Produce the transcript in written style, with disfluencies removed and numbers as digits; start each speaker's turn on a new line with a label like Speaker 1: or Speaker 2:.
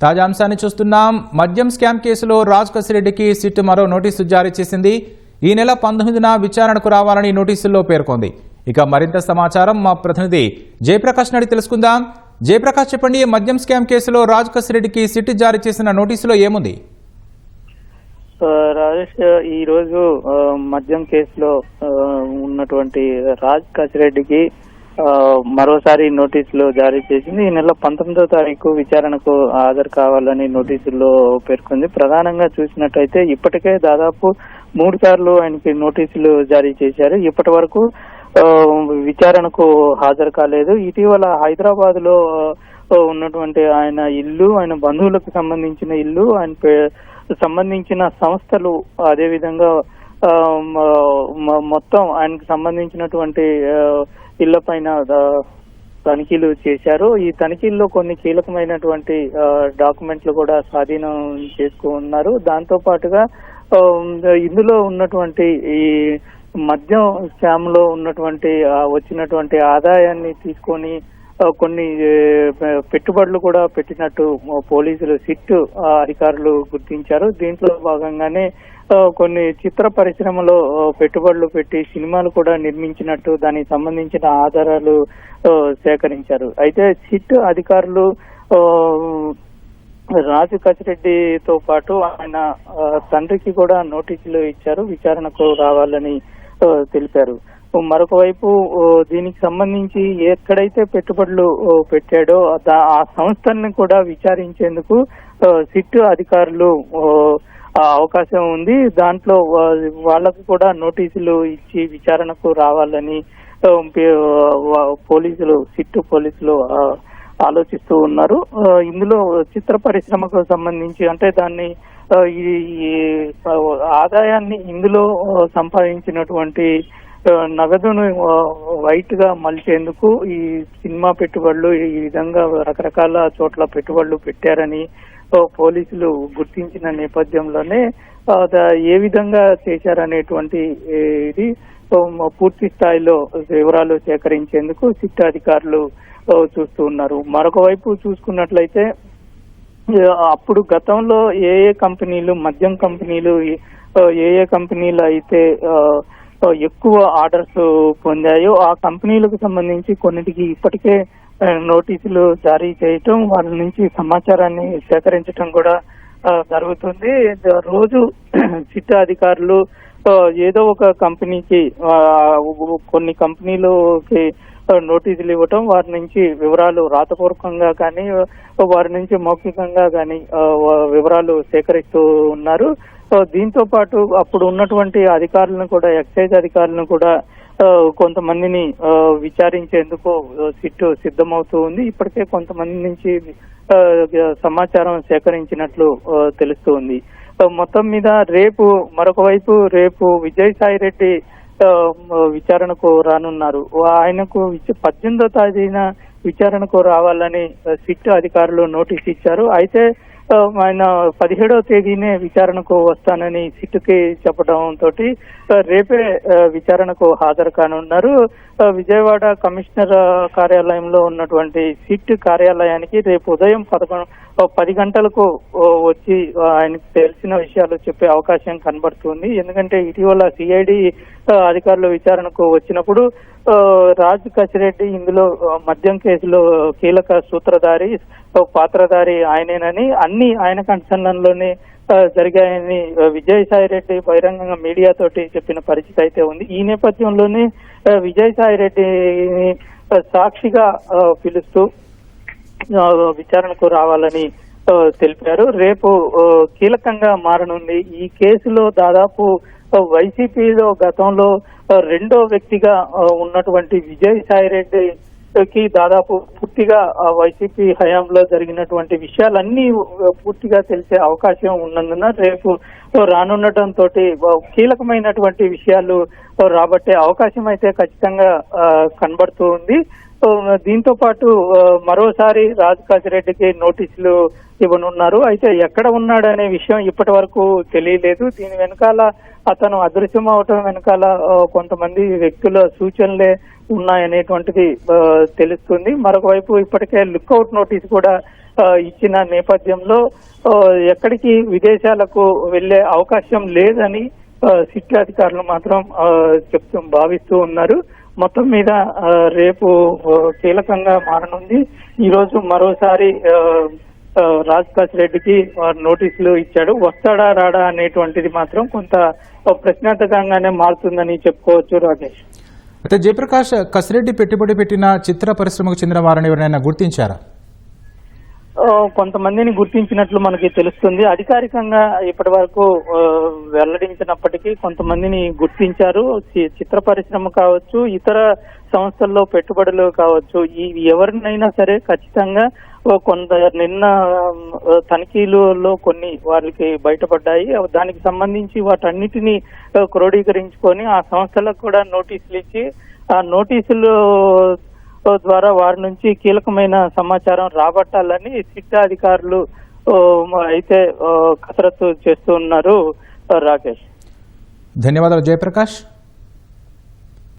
Speaker 1: తాజా అంశాన్ని చూస్తున్నాం. మద్యం స్కామ్ కేసులో రాజ్ కసిరెడ్డికి సిట్ మరో నోటీసు జారీ చేసింది. ఈ నెల 19న విచారణకు రావాలని నోటీసుల్లో పేర్కొంది. ఇక మరింత సమాచారం మా ప్రతినిధి జయప్రకాష్ నడి తెలుసుకుందాం. జయప్రకాష్, చెప్పండి, మద్యం స్కామ్ కేసులో రాజ్ కసిరెడ్డికి సిట్ జారీ చేసిన నోటీసులో ఏముంది?
Speaker 2: రాజేష్, ఈ రోజు మద్యం కేసులో ఉన్నటువంటి రాజ్ కసిరెడ్డికి మరోసారి నోటీసులు జారీ చేసింది. ఈ నెల 19వ తారీఖు విచారణకు హాజరు కావాలని నోటీసుల్లో పేర్కొంది. ప్రధానంగా చూసినట్టయితే ఇప్పటికే దాదాపు 3 సార్లు ఆయనకి నోటీసులు జారీ చేశారు. ఇప్పటి వరకు విచారణకు హాజరు కాలేదు. ఇటీవల హైదరాబాద్ లో ఉన్నటువంటి ఆయన ఇల్లు, ఆయన బంధువులకు సంబంధించిన ఇల్లు, ఆయన సంబంధించిన సంస్థలు, అదేవిధంగా మొత్తం ఆయనకు సంబంధించినటువంటి ఇళ్ల పైన తనిఖీలు చేశారు. ఈ తనిఖీల్లో కొన్ని కీలకమైనటువంటి డాక్యుమెంట్లు కూడా స్వాధీనం చేసుకున్నారు. దాంతో పాటుగా ఇందులో ఉన్నటువంటి ఈ మద్యం స్కామ్ లో ఉన్నటువంటి వచ్చినటువంటి ఆదాయాన్ని తీసుకొని కొన్ని పెట్టుబడులు కూడా పెట్టినట్టు పోలీసులు సిట్ అధికారులు గుర్తించారు. దీంట్లో భాగంగానే కొన్ని చిత్ర పరిశ్రమలో పెట్టుబడులు పెట్టి సినిమాలు కూడా నిర్మించినట్టు దానికి సంబంధించిన ఆధారాలు సేకరించారు. అయితే సిట్ అధికారులు రాజు కసిరెడ్డితో పాటు ఆయన తండ్రికి కూడా నోటీసులు ఇచ్చారు, విచారణకు రావాలని తెలిపారు. మరొక వైపు దీనికి సంబంధించి ఎక్కడైతే పెట్టుబడులు పెట్టాడో ఆ సంస్థల్ని కూడా విచారించేందుకు సిట్ అధికారులు అవకాశం ఉంది. దాంట్లో వాళ్లకు కూడా నోటీసులు ఇచ్చి విచారణకు రావాలని సిట్ పోలీసులు ఆలోచిస్తూ ఉన్నారు. ఇందులో చిత్ర పరిశ్రమకు సంబంధించి, అంటే దాన్ని ఈ ఆదాయాన్ని ఇందులో సంపాదించినటువంటి నగదును వైట్ గా మలిచేందుకు ఈ సినిమా పెట్టుబడులు ఈ విధంగా రకరకాల చోట్ల పెట్టుబడులు పెట్టారని పోలీసులు గుర్తించిన నేపథ్యంలోనే ఏ విధంగా చేశారనేటువంటి ఇది పూర్తి స్థాయిలో వివరాలు సేకరించేందుకు సిట్ అధికారులు చూస్తూ ఉన్నారు. మరొక వైపు చూసుకున్నట్లయితే అప్పుడు గతంలో ఏ కంపెనీలు, మద్యం కంపెనీలు, ఏ కంపెనీలు అయితే ఎక్కువ ఆర్డర్స్ పొందాయో ఆ కంపెనీలకు సంబంధించి కొన్నిటికి ఇప్పటికే నోటీసులు జారీ చేయటం, వాళ్ళ నుంచి సమాచారాన్ని సేకరించడం కూడా జరుగుతుంది. రోజు సిట్ అధికారులు ఏదో ఒక కంపెనీకి, కొన్ని కంపెనీలకి నోటీసులు ఇవ్వటం, వారి నుంచి వివరాలు రాతపూర్వకంగా కానీ వారి నుంచి మౌఖికంగా కానీ వివరాలు సేకరిస్తూ ఉన్నారు. దీంతో పాటు అప్పుడు ఉన్నటువంటి అధికారులను కూడా, ఎక్సైజ్ అధికారులను కూడా కొంతమందిని విచారించేందుకు సిట్ సిద్ధమవుతూ ఉంది. ఇప్పటికే కొంతమంది నుంచి సమాచారం సేకరించినట్లు తెలుస్తూ ఉంది. మొత్తం మీద మరొక వైపు రేపు విజయసాయిరెడ్డి విచారణకు రానున్నారు. ఆయనకు 18వ తేదీన విచారణకు రావాలని సిట్ అధికారులు నోటీస్ ఇచ్చారు. అయితే ఆయన 17వ తేదీనే విచారణకు వస్తానని సిట్కి చెప్పడంతో రేపే విచారణకు హాజరు కానున్నారు. విజయవాడ కమిషనర్ కార్యాలయంలో ఉన్నటువంటి సిట్ కార్యాలయానికి రేపు ఉదయం 10 గంటలకు వచ్చి ఆయనకు తెలిసిన విషయాలు చెప్పే అవకాశం కనబడుతుంది. ఎందుకంటే ఇటీవల సిఐడి అధికారులు విచారణకు వచ్చినప్పుడు రాజ్ కసిరెడ్డి ఇందులో మద్యం కేసులో కీలక సూత్రధారి, పాత్రధారి ఆయనేనని, అన్ని ఆయన కన్సర్న్లోనే జరిగాయని విజయసాయిరెడ్డి బహిరంగంగా మీడియాతోటి చెప్పిన పరిస్థితి అయితే ఉంది. ఈ నేపథ్యంలోనే విజయసాయిరెడ్డిని సాక్షిగా పిలుస్తూ విచారణకు రావాలని తెలిపారు. రేపు కీలకంగా మారనుంది. ఈ కేసులో దాదాపు వైసీపీలో గతంలో రెండో వ్యక్తిగా ఉన్నటువంటి విజయసాయిరెడ్డికి దాదాపు పూర్తిగా వైసీపీ హయాంలో జరిగినటువంటి విషయాలన్నీ పూర్తిగా తెలిసే అవకాశం ఉన్నందున రేపు రానుండటంతో కీలకమైనటువంటి విషయాలు రాబట్టే అవకాశం అయితే ఖచ్చితంగా కనబడుతూ ఉంది. దీంతో పాటు మరోసారి రాజ్ కాసిరెడ్డికి నోటీసులు ఇవ్వనున్నారు. అయితే ఎక్కడ ఉన్నాడనే విషయం ఇప్పటి వరకు తెలియలేదు. దీని వెనకాల అతను అదృశ్యం అవటం వెనకాల కొంతమంది వ్యక్తుల సూచనలే ఉన్నాయనేటువంటిది తెలుస్తుంది. మరొక వైపు ఇప్పటికే లుక్అవుట్ నోటీస్ కూడా ఇచ్చిన నేపథ్యంలో ఎక్కడికి విదేశాలకు వెళ్లే అవకాశం లేదని సిట్ అధికారులు మాత్రం భావిస్తూ ఉన్నారు. మొత్తం మీద రేపు కీలకంగా మారనుంది. ఈ రోజు మరోసారి రాజ్ కాసిరెడ్డికి నోటీసులు ఇచ్చాడు. వస్తాడా రాడా అనేటువంటిది మాత్రం కొంత ప్రశ్నార్థకంగానే మారుతుందని చెప్పుకోవచ్చు రాకేష్.
Speaker 1: అయితే జయప్రకాష్, కసిరెడ్డి పెట్టుబడి పెట్టిన చిత్ర పరిశ్రమకు చెందిన వారిని ఎవరైనా గుర్తించారా?
Speaker 2: కొంతమందిని గుర్తించినట్లు మనకి తెలుస్తుంది. అధికారికంగా ఇప్పటి వరకు వెల్లడించినప్పటికీ కొంతమందిని గుర్తించారు. చిత్ర పరిశ్రమ కావచ్చు, ఇతర సంస్థల్లో పెట్టుబడులు కావచ్చు, ఈ ఎవరినైనా సరే ఖచ్చితంగా కొంత నిన్న తనిఖీలలో కొన్ని వాళ్ళకి బయటపడ్డాయి. దానికి సంబంధించి వాటన్నిటినీ క్రోడీకరించుకొని ఆ సంస్థలకు కూడా నోటీసులు ఇచ్చి ఆ నోటీసులు ద్వారా వారి నుంచి కీలకమైన సమాచారం రాబట్టాలని సిట్ అధికారులు అయితే కసరత్తు చేస్తూ ఉన్నారు రాకేష్.
Speaker 1: ధన్యవాదాలు జయప్రకాష్.